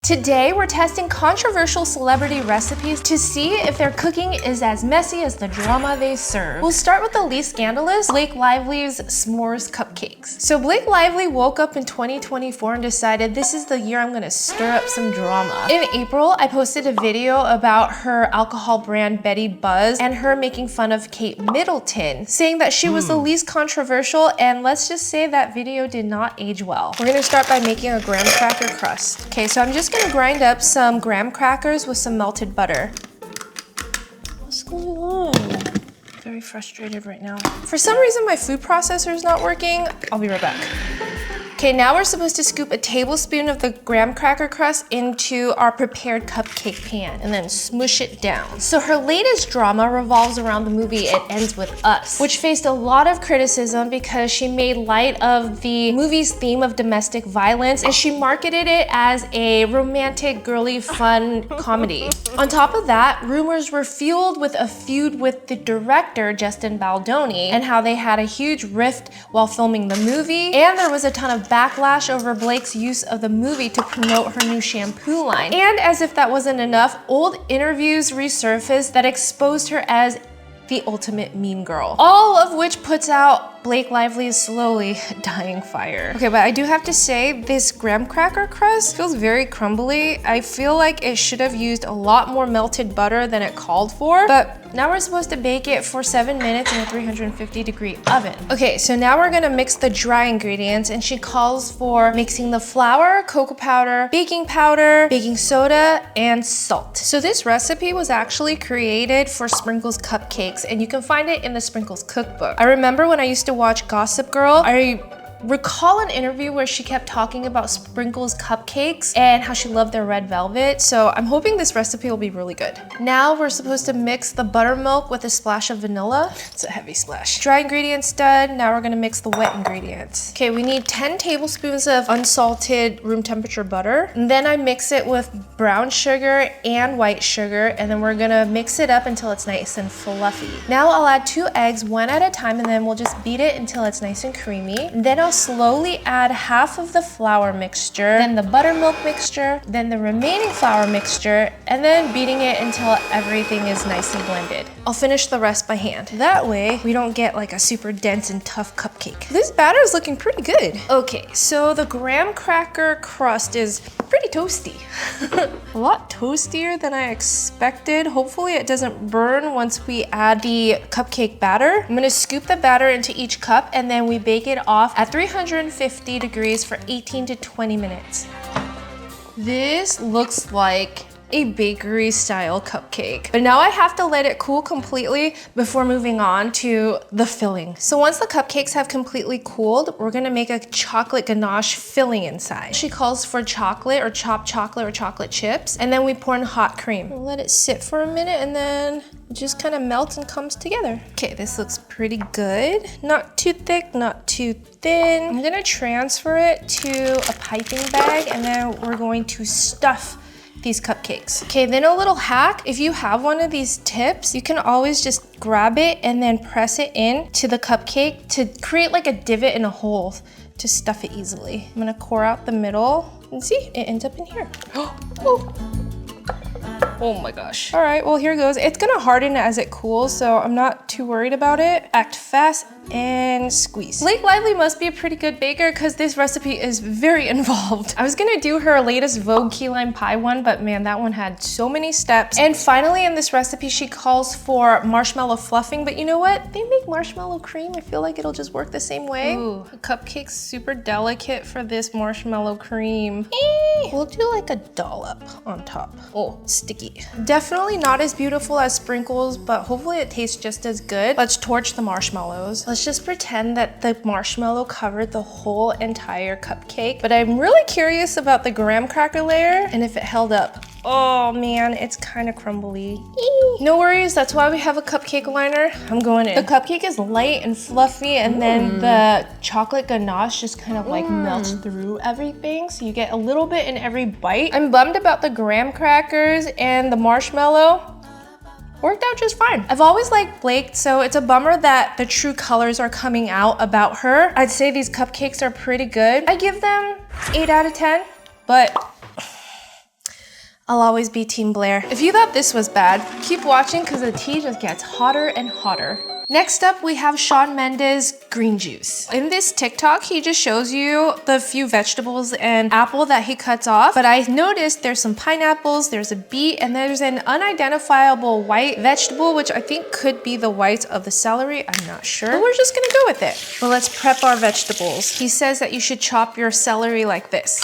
Today, we're testing controversial celebrity recipes to see if their cooking is as messy as the drama they serve. We'll start with the least scandalous, Blake Lively's s'mores cupcakes. So Blake Lively woke up in 2024 and decided this is the year I'm gonna stir up some drama. In April, I posted a video about her alcohol brand Betty Buzz and her making fun of Kate Middleton, saying that she was the least controversial, and let's just say that video did not age well. We're gonna start by making a graham cracker crust. Okay, so I'm just gonna grind up some graham crackers with some melted butter. What's going on? Very frustrated right now. For some reason, my food processor is not working. I'll be right back. Okay, now we're supposed to scoop a tablespoon of the graham cracker crust into our prepared cupcake pan and then smush it down. So her latest drama revolves around the movie It Ends With Us, which faced a lot of criticism because she made light of the movie's theme of domestic violence and she marketed it as a romantic, girly, fun comedy. On top of that, rumors were fueled with a feud with the director, Justin Baldoni, and how they had a huge rift while filming the movie, and there was a ton of backlash over Blake's use of the movie to promote her new shampoo line. And as if that wasn't enough, old interviews resurfaced that exposed her as the ultimate mean girl. All of which puts out Blake Lively's slowly dying fire. Okay, but I do have to say, this graham cracker crust feels very crumbly. I feel like it should have used a lot more melted butter than it called for, but now we're supposed to bake it for 7 minutes in a 350-degree oven. Okay, so now we're gonna mix the dry ingredients, and she calls for mixing the flour, cocoa powder, baking soda, and salt. So this recipe was actually created for Sprinkles cupcakes, and you can find it in the Sprinkles cookbook. I remember when I used to watch Gossip Girl, I recall an interview where she kept talking about Sprinkles cupcakes and how she loved their red velvet. So I'm hoping this recipe will be really good. Now we're supposed to mix the buttermilk with a splash of vanilla. It's a heavy splash. Dry ingredients done. Now we're gonna mix the wet ingredients. Okay, we need 10 tablespoons of unsalted room temperature butter. And then I mix it with brown sugar and white sugar, and then we're gonna mix it up until it's nice and fluffy. Now I'll add 2 eggs, one at a time, and then we'll just beat it until it's nice and creamy. And then I'll slowly add half of the flour mixture, then the buttermilk mixture, then the remaining flour mixture, and then beating it until everything is nicely blended. I'll finish the rest by hand. That way, we don't get like a super dense and tough cupcake. This batter is looking pretty good. Okay, so the graham cracker crust is pretty toasty. A lot toastier than I expected. Hopefully it doesn't burn once we add the cupcake batter. I'm gonna scoop the batter into each cup, and then we bake it off at 350 degrees for 18 to 20 minutes. This looks like a bakery style cupcake. But now I have to let it cool completely before moving on to the filling. So once the cupcakes have completely cooled, we're gonna make a chocolate ganache filling inside. She calls for chocolate or chopped chocolate or chocolate chips, and then we pour in hot cream. We'll let it sit for a minute, and then it just kind of melts and comes together. Okay, this looks pretty good. Not too thick, not too thin. I'm gonna transfer it to a piping bag, and then we're going to stuff these cupcakes. Okay, then a little hack. If you have one of these tips, you can always just grab it and then press it in to the cupcake to create like a divot and a hole to stuff it easily. I'm gonna core out the middle, and see, it ends up in here. Oh my gosh. All right, well, here goes. It's gonna harden as it cools, so I'm not too worried about it. Act fast and squeeze. Blake Lively must be a pretty good baker because this recipe is very involved. I was gonna do her latest Vogue key lime pie one, but man, that one had so many steps. And finally in this recipe, she calls for marshmallow fluffing, but you know what? They make marshmallow cream. I feel like it'll just work the same way. Ooh, the cupcake's super delicate for this marshmallow cream. We'll do like a dollop on top. Oh, sticky. Definitely not as beautiful as Sprinkles, but hopefully it tastes just as good. Let's torch the marshmallows. Let's just pretend that the marshmallow covered the whole entire cupcake. But I'm really curious about the graham cracker layer and if it held up. Oh man, it's kind of crumbly. No worries, that's why we have a cupcake liner. I'm going in. The cupcake is light and fluffy, and then the chocolate ganache just kind of like melts through everything. So you get a little bit in every bite. I'm bummed about the graham crackers and the marshmallow. Worked out just fine. I've always liked Blake, so it's a bummer that the true colors are coming out about her. I'd say these cupcakes are pretty good. I give them 8 out of 10, but I'll always be Team Blair. If you thought this was bad, keep watching because the tea just gets hotter and hotter. Next up, we have Shawn Mendes green juice. In this TikTok, he just shows you the few vegetables and apple that he cuts off. But I noticed there's some pineapples, there's a beet, and there's an unidentifiable white vegetable, which I think could be the white of the celery. I'm not sure, but we're just gonna go with it. But let's prep our vegetables. He says that you should chop your celery like this.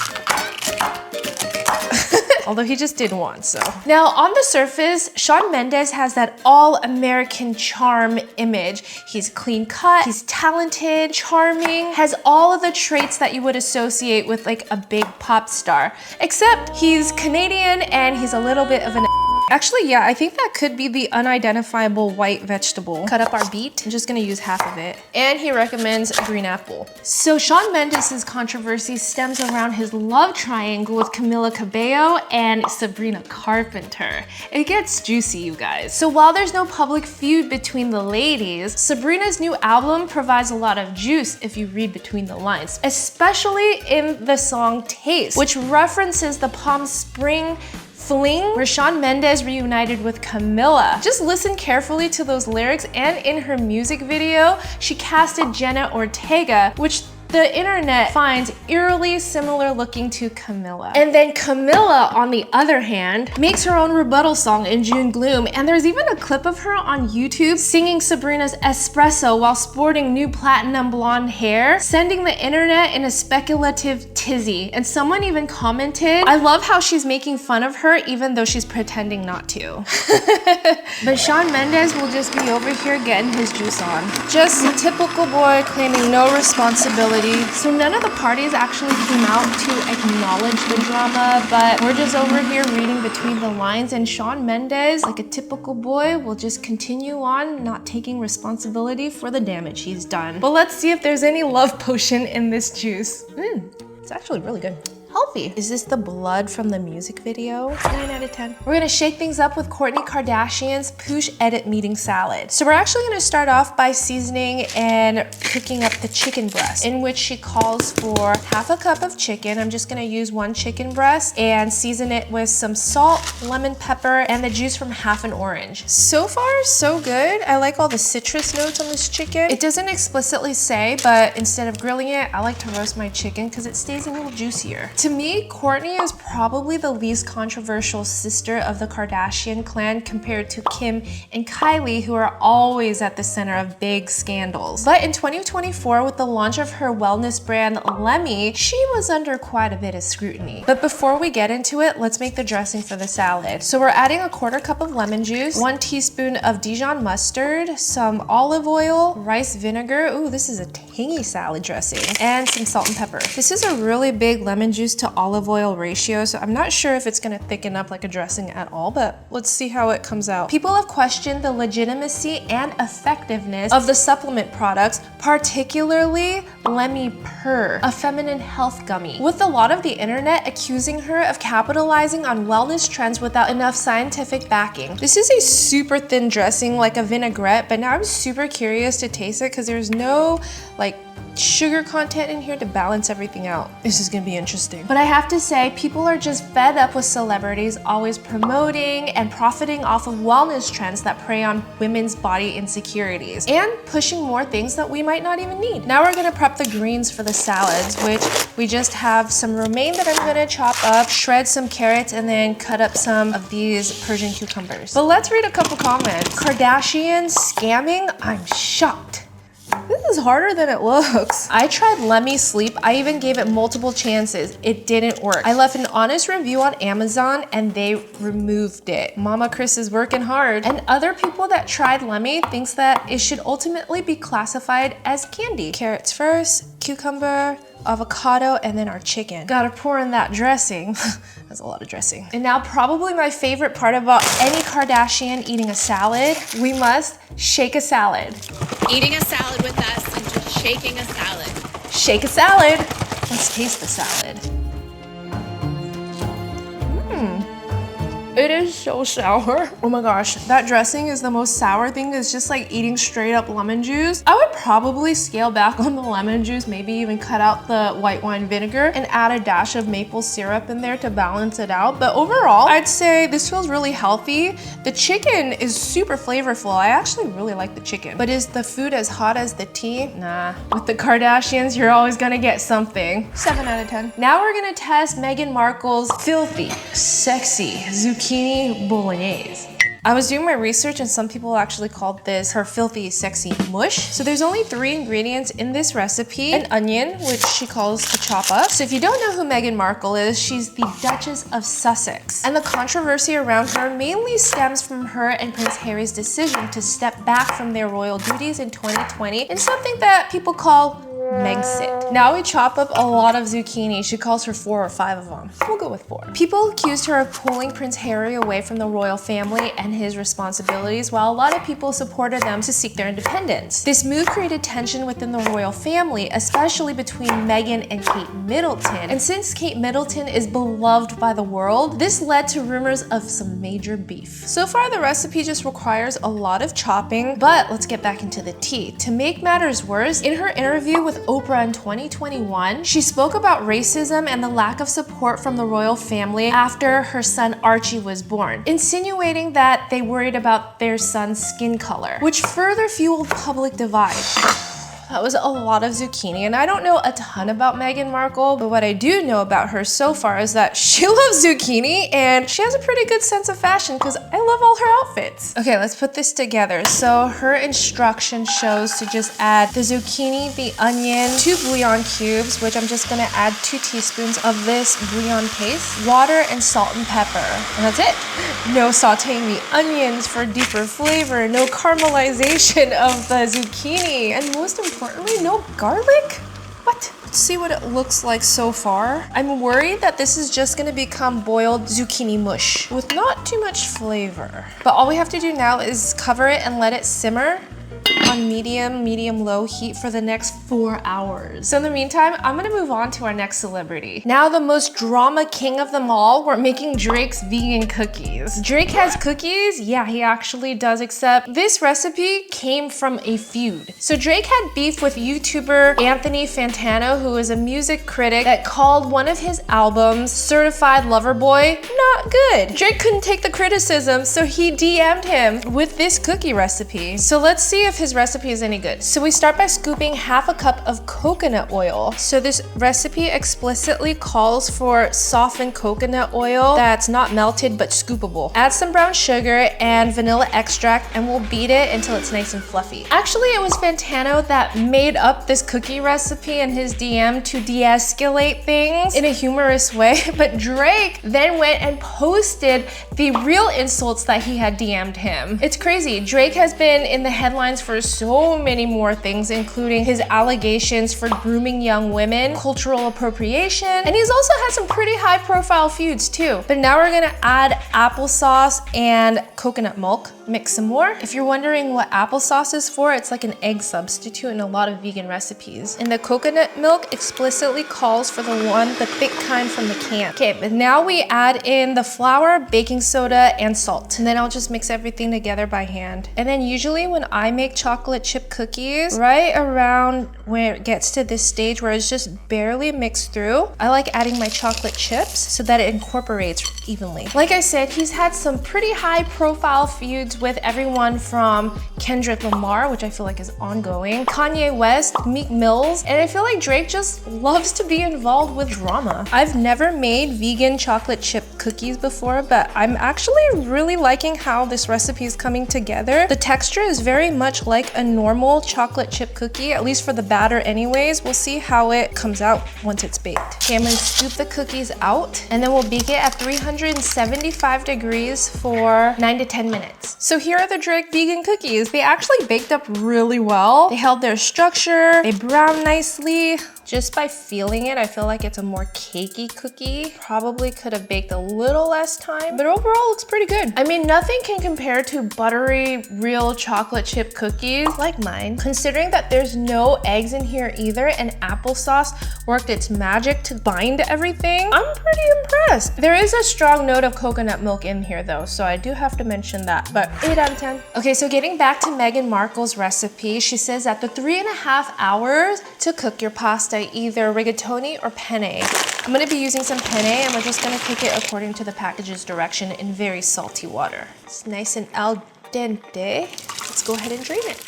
Although he just did one, so. Now, on the surface, Shawn Mendes has that all-American charm image. He's clean cut, he's talented, charming, has all of the traits that you would associate with like a big pop star. Except he's Canadian and he's a little bit of an Actually, yeah, I think that could be the unidentifiable white vegetable. Cut up our beet. I'm just gonna use half of it. And he recommends a green apple. So Shawn Mendes' controversy stems around his love triangle with Camila Cabello and Sabrina Carpenter. It gets juicy, you guys. So while there's no public feud between the ladies, Sabrina's new album provides a lot of juice if you read between the lines, especially in the song Taste, which references the Palm Spring fling where Shawn Mendes reunited with Camila. Just listen carefully to those lyrics, and in her music video, she casted Jenna Ortega, which the internet finds eerily similar looking to Camila. And then Camila, on the other hand, makes her own rebuttal song in June Gloom, and there's even a clip of her on YouTube singing Sabrina's Espresso while sporting new platinum blonde hair, sending the internet in a speculative tizzy. And someone even commented, I love how she's making fun of her even though she's pretending not to. But Shawn Mendes will just be over here getting his juice on. Just a typical boy claiming no responsibility. So none of the parties actually came out to acknowledge the drama, but we're just over here reading between the lines, and Shawn Mendes, like a typical boy, will just continue on not taking responsibility for the damage he's done. But let's see if there's any love potion in this juice. It's actually really good. Healthy. Is this the blood from the music video? 9 out of 10. We're gonna shake things up with Courtney Kardashian's Poosh Edit Meeting Salad. So we're actually gonna start off by seasoning and cooking up the chicken breast, in which she calls for half a cup of chicken. I'm just gonna use 1 chicken breast and season it with some salt, lemon pepper, and the juice from half an orange. So far, so good. I like all the citrus notes on this chicken. It doesn't explicitly say, but instead of grilling it, I like to roast my chicken because it stays a little juicier. To me, Courtney is probably the least controversial sister of the Kardashian clan compared to Kim and Kylie, who are always at the center of big scandals. But in 2024, with the launch of her wellness brand Lemmy, she was under quite a bit of scrutiny. But before we get into it, let's make the dressing for the salad. So we're adding a 1/4 cup of lemon juice, 1 teaspoon of Dijon mustard, some olive oil, rice vinegar. Ooh, this is a tangy salad dressing, and some salt and pepper. This is a really big lemon juice to olive oil ratio, so I'm not sure if it's gonna thicken up like a dressing at all, but let's see how it comes out. People have questioned the legitimacy and effectiveness of the supplement products, particularly Lemmy Purr, a feminine health gummy, with a lot of the internet accusing her of capitalizing on wellness trends without enough scientific backing. This is a super thin dressing, like a vinaigrette, but now I'm super curious to taste it because there's no like sugar content in here to balance everything out. This is gonna be interesting. But I have to say, people are just fed up with celebrities always promoting and profiting off of wellness trends that prey on women's body insecurities and pushing more things that we might not even need. Now we're gonna prep the greens for the salads, which we just have some romaine that I'm gonna chop up, shred some carrots, and then cut up some of these Persian cucumbers. But let's read a couple comments. Kardashian scamming? I'm shocked. This is harder than it looks. I tried Lemmy Sleep. I even gave it multiple chances. It didn't work. I left an honest review on Amazon and they removed it. Mama Chris is working hard. And other people that tried Lemmy thinks that it should ultimately be classified as candy. Carrots first, cucumber, avocado, and then our chicken. Gotta pour in that dressing. That's a lot of dressing. And now probably my favorite part about any Kardashian eating a salad, we must shake a salad. Eating a salad with us and just shaking a salad. Shake a salad. Let's taste the salad. It is so sour. Oh my gosh, that dressing is the most sour thing. It's just like eating straight up lemon juice. I would probably scale back on the lemon juice, maybe even cut out the white wine vinegar and add a dash of maple syrup in there to balance it out. But overall, I'd say this feels really healthy. The chicken is super flavorful. I actually really like the chicken. But is the food as hot as the tea? Nah. With the Kardashians, you're always gonna get something. 7 out of 10. Now we're gonna test Meghan Markle's filthy, sexy zucchini bolognese. I was doing my research and some people actually called this her filthy sexy mush. So there's only 3 ingredients in this recipe. An onion, which she calls to chop up. So if you don't know who Meghan Markle is, she's the Duchess of Sussex. And the controversy around her mainly stems from her and Prince Harry's decision to step back from their royal duties in 2020 in something that people call Megxit. Now we chop up a lot of zucchini. She calls for 4 or 5 of them. We'll go with 4. People accused her of pulling Prince Harry away from the royal family and his responsibilities, while a lot of people supported them to seek their independence. This move created tension within the royal family, especially between Meghan and Kate Middleton. And since Kate Middleton is beloved by the world, this led to rumors of some major beef. So far, the recipe just requires a lot of chopping, but let's get back into the tea. To make matters worse, in her interview with Oprah in 2021, she spoke about racism and the lack of support from the royal family after her son Archie was born, insinuating that they worried about their son's skin color, which further fueled public divide. That was a lot of zucchini, and I don't know a ton about Meghan Markle, but what I do know about her so far is that she loves zucchini and she has a pretty good sense of fashion because I love all her outfits. Okay, let's put this together. So her instruction shows to just add the zucchini, the onion, 2 bouillon cubes, which I'm just gonna add 2 teaspoons of this bouillon paste, water, and salt and pepper. And that's it. No sauteing the onions for deeper flavor, no caramelization of the zucchini, and most importantly, no garlic? What? Let's see what it looks like so far. I'm worried that this is just gonna become boiled zucchini mush with not too much flavor. But all we have to do now is cover it and let it simmer on medium-low heat for the next 4 hours. So in the meantime, I'm gonna move on to our next celebrity. Now the most drama king of them all, we're making Drake's vegan cookies. Drake has cookies? Yeah, he actually does, except this recipe came from a feud. So Drake had beef with YouTuber Anthony Fantano, who is a music critic that called one of his albums, Certified Lover Boy, not good. Drake couldn't take the criticism, so he DM'd him with this cookie recipe. So let's see if his recipe is any good. So we start by scooping half a cup of coconut oil. So this recipe explicitly calls for softened coconut oil that's not melted but scoopable. Add some brown sugar and vanilla extract and we'll beat it until it's nice and fluffy. Actually, it was Fantano that made up this cookie recipe in his DM to de-escalate things in a humorous way, but Drake then went and posted the real insults that he had DM'd him. It's crazy. Drake has been in the headlines for so many more things, including his allegations for grooming young women, cultural appropriation, and he's also had some pretty high profile feuds too. But now we're gonna add applesauce and coconut milk. Mix some more. If you're wondering what applesauce is for, it's like an egg substitute in a lot of vegan recipes. And the coconut milk explicitly calls for the thick kind from the can. Okay, but now we add in the flour, baking soda, and salt. And then I'll just mix everything together by hand. And then usually when I make chocolate chip cookies, right around where it gets to this stage where it's just barely mixed through, I like adding my chocolate chips so that it incorporates evenly. Like I said, he's had some pretty high profile feuds with everyone from Kendrick Lamar, which I feel like is ongoing, Kanye West, Meek Mills, and I feel like Drake just loves to be involved with drama. I've never made vegan chocolate chip cookies before, but I'm actually really liking how this recipe is coming together. The texture is very much like a normal chocolate chip cookie, at least for the batter anyways. We'll see how it comes out once it's baked. Okay, I'm gonna scoop the cookies out and then we'll bake it at 375 degrees for 9 to 10 minutes. So here are the Drake vegan cookies. They actually baked up really well. They held their structure, they browned nicely. Just by feeling it, I feel like it's a more cakey cookie. Probably could have baked a little less time, but overall looks pretty good. I mean, nothing can compare to buttery, real chocolate chip cookies like mine. Considering that there's no eggs in here either and applesauce worked its magic to bind everything, I'm pretty impressed. There is a strong note of coconut milk in here though, so I do have to mention that, but 8 out of 10. Okay, so getting back to Meghan Markle's recipe, she says that the 3.5 hours to cook your pasta, either rigatoni or penne. I'm gonna be using some penne and we're just gonna cook it according to the package's direction in very salty water. It's nice and al dente. Let's go ahead and drain it.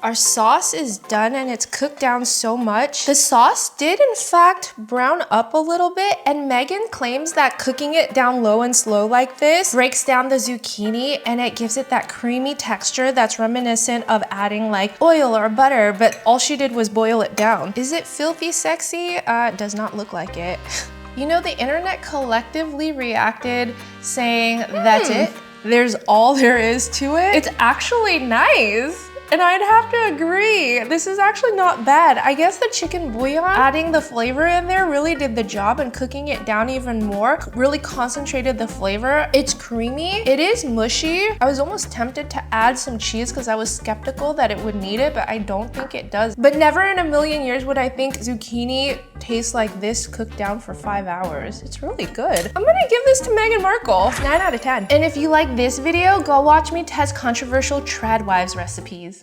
Our sauce is done and it's cooked down so much. The sauce did in fact brown up a little bit, and Meghan claims that cooking it down low and slow like this breaks down the zucchini and it gives it that creamy texture that's reminiscent of adding like oil or butter, but all she did was boil it down. Is it filthy sexy? It does not look like it. You know, the internet collectively reacted saying, that's it. There's all there is to it. It's actually nice. And I'd have to agree, this is actually not bad. I guess the chicken bouillon, adding the flavor in there really did the job, and cooking it down even more really concentrated the flavor. It's creamy, it is mushy. I was almost tempted to add some cheese because I was skeptical that it would need it, but I don't think it does. But never in a million years would I think zucchini tastes like this cooked down for 5 hours. It's really good. I'm gonna give this to Meghan Markle, 9 out of 10. And if you like this video, go watch me test controversial trad wives recipes.